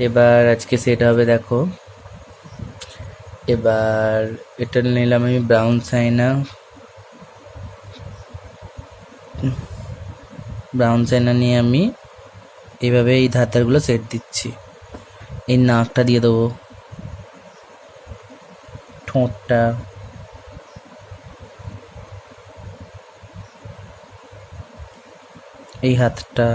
এবার আজকে সেট হবে দেখো। এবার এটা নিলাম আমি ব্রাউন সাইনা। ব্রাউন সাইনা নিয়ে আমি এইভাবে এই ধারগুলো সেট দিচ্ছি। এই নাকটা দিয়ে দেবো, ঠোঁটটা, এই হাতটা,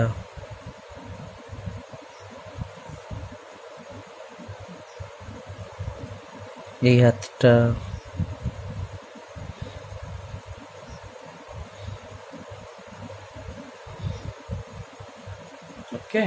এই হাতটা, ওকে।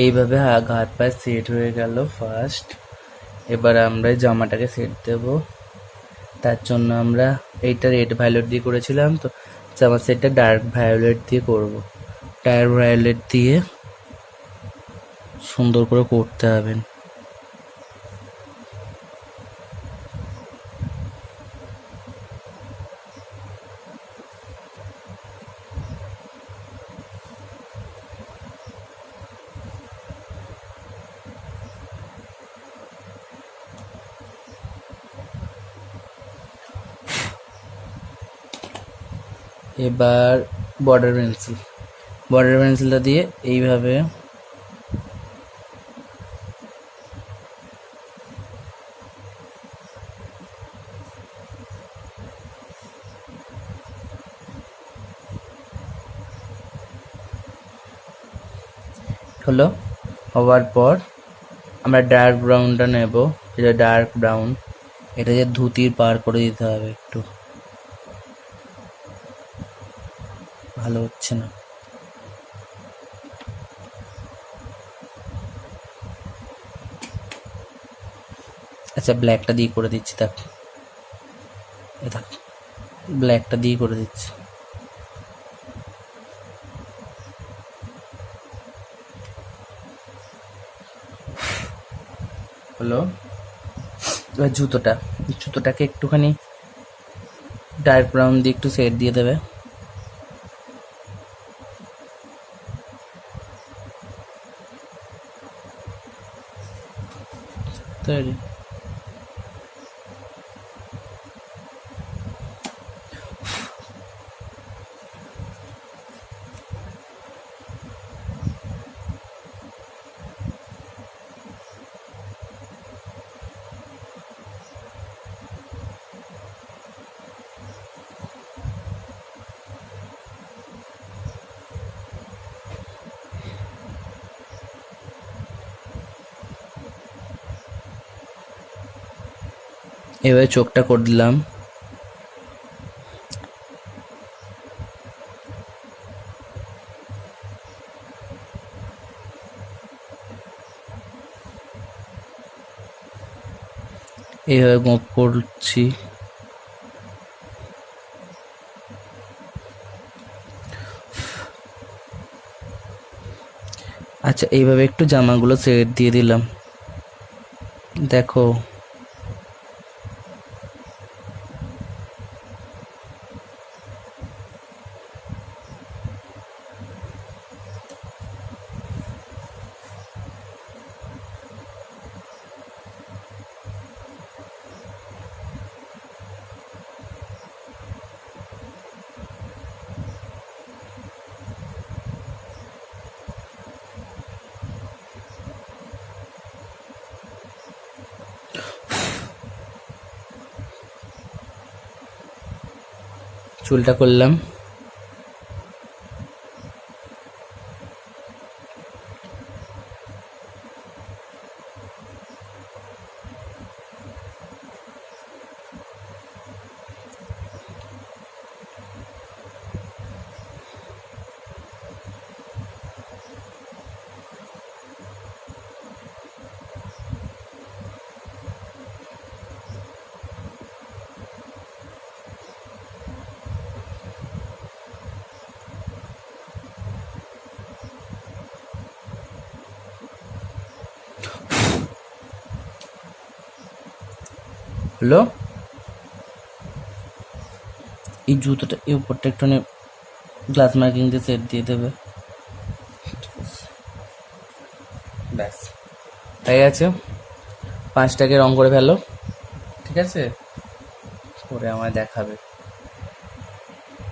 এইভাবে হাত পায়ে সেট হয়ে গেল ফার্স্ট। এবার আমরা জামাটাকে সেট দেব। তার জন্য আমরা এইটা রেড ভায়োলেট দিয়ে করেছিলাম, তো জামা সেটটা ডার্ক ভায়োলেট দিয়ে করব। ডার্ক ভায়োলেট দিয়ে সুন্দর করে করতে হবে। এবার বর্ডার পেন্সিলটা দিয়ে এইভাবে হলো। হওয়ার পর আমরা ডার্ক ব্রাউনটা নেব। এটা ডার্ক ব্রাউন, এটা যে ধুতির পার করে দিতে হবে একটু। ভালো হচ্ছে না। আচ্ছা, ব্ল্যাকটা দিয়ে করে দিচ্ছি। দেখ, ব্ল্যাকটা দিয়ে করে দিচ্ছি। হলো। এবার জুতোটাকে একটুখানি ডার্ক ব্রাউন দিয়ে একটু শেড দিয়ে দেবে। তৈরি। এবারে চোখটা করে দিলাম। এইভাবে গোঁপ করছি। আচ্ছা, এইভাবে একটু জামাগুলো সেট দিয়ে দিলাম। দেখো, চুলটা করলাম। হলো। এই জুতোটা এই উপরটা একটুখানি গ্লাস মার্কিং দিয়ে সেট দিয়ে দেবে। ব্যাস হয়ে গেছে। 5টাকে রং করে ফেলো, ঠিক আছে, করে আমায় দেখাবে।